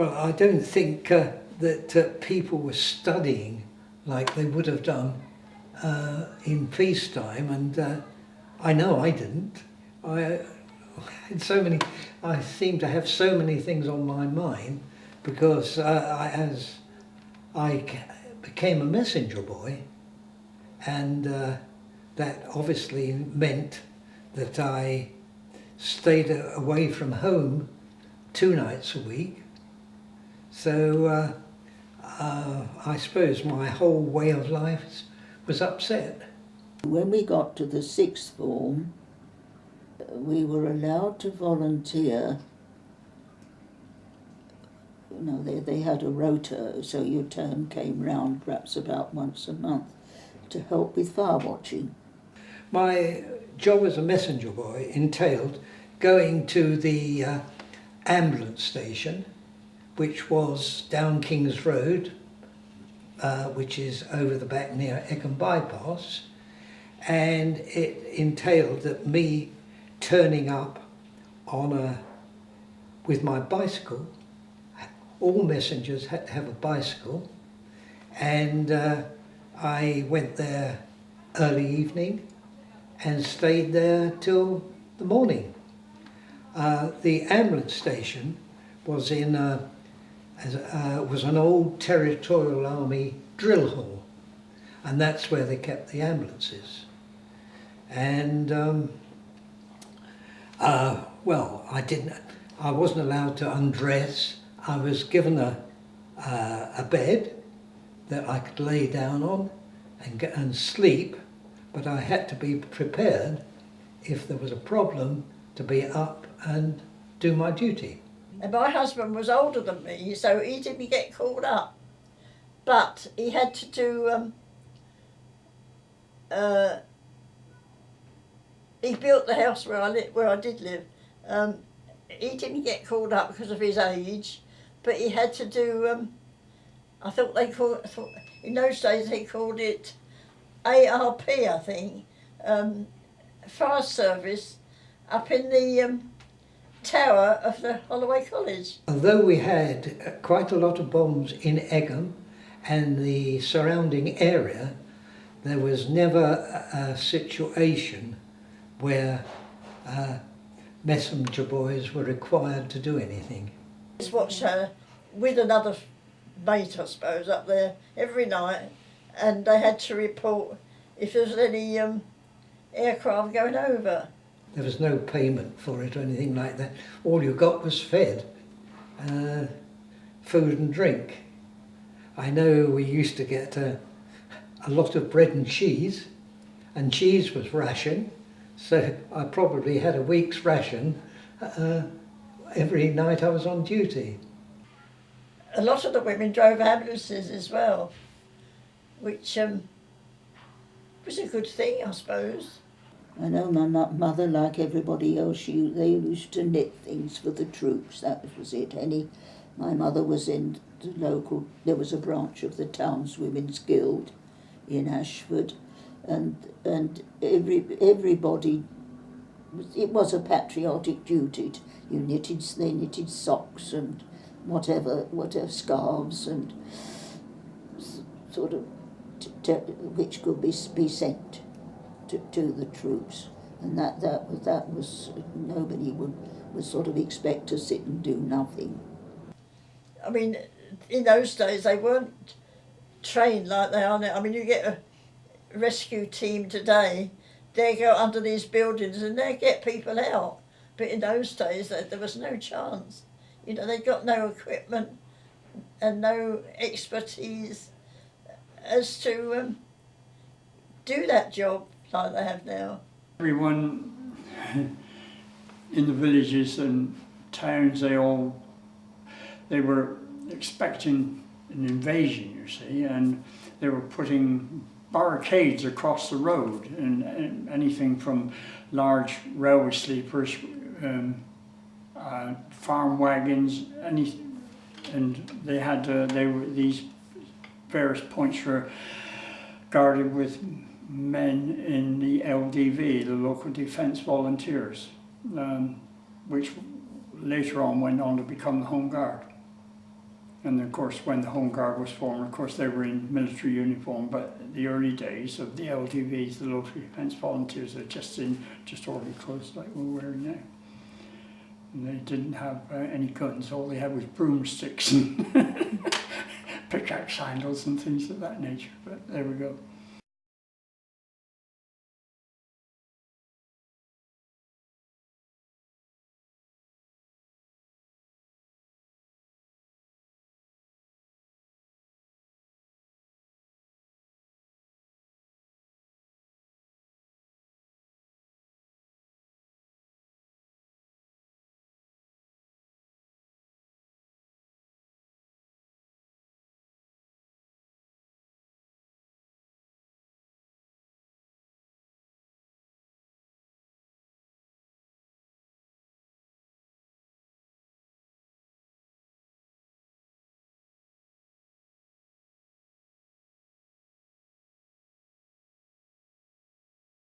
Well, I don't think that people were studying like they would have done in peacetime, and I know I didn't. I had so many. I seem to have so many things on my mind because as I became a messenger boy, and that obviously meant that I stayed away from home 2 nights a week. So I suppose my whole way of life was upset. When we got to the sixth form, we were allowed to volunteer. You know, they had a rota, so your term came round perhaps about once a month to help with fire watching. My job as a messenger boy entailed going to the ambulance station, which was down King's Road, which is over the back near Egham bypass, and it entailed that me turning up on with my bicycle. All messengers had to have a bicycle, and I went there early evening and stayed there till the morning. The ambulance station was in was an old Territorial Army drill hall, and that's where they kept the ambulances. And well, I wasn't allowed to undress. I was given a bed that I could lay down on and sleep, but I had to be prepared if there was a problem to be up and do my duty. And my husband was older than me, so he didn't get called up. But he had to do, he built the house where I did live. He didn't get called up because of his age, but he had to do, I thought in those days they called it ARP, I think, fire service, up in the tower of the Holloway College. Although we had quite a lot of bombs in Egham and the surrounding area, there was never a situation where messenger boys were required to do anything. I just watched her with another mate, I suppose, up there every night, and they had to report if there was any aircraft going over. There was no payment for it or anything like that. All you got was fed, food and drink. I know we used to get a lot of bread and cheese was ration, so I probably had a week's ration every night I was on duty. A lot of the women drove ambulances as well, which was a good thing, I suppose. I know my mother, like everybody else, they used to knit things for the troops. That was it. My mother was in the local. There was a branch of the town's women's guild in Ashford, and everybody. It was a patriotic duty. They knitted socks and whatever scarves and sort of which could be sent to the troops, and that was nobody would sort of expect to sit and do nothing. I mean, in those days they weren't trained like they are now. I mean, you get a rescue team today, they go under these buildings and they get people out. But in those days there was no chance. You know, they got no equipment and no expertise as to do that job like they have now. Everyone in the villages and towns, they were expecting an invasion, you see, and they were putting barricades across the road and anything from large railway sleepers, farm wagons, and these various points were guarded with men in the LDV, the Local Defence Volunteers, which later on went on to become the Home Guard. And of course, when the Home Guard was formed, of course, they were in military uniform, but the early days of the LDVs, the Local Defence Volunteers, are just in just ordinary clothes like we're wearing now. And they didn't have any guns, all they had was broomsticks and pickaxe handles and things of that nature, but there we go.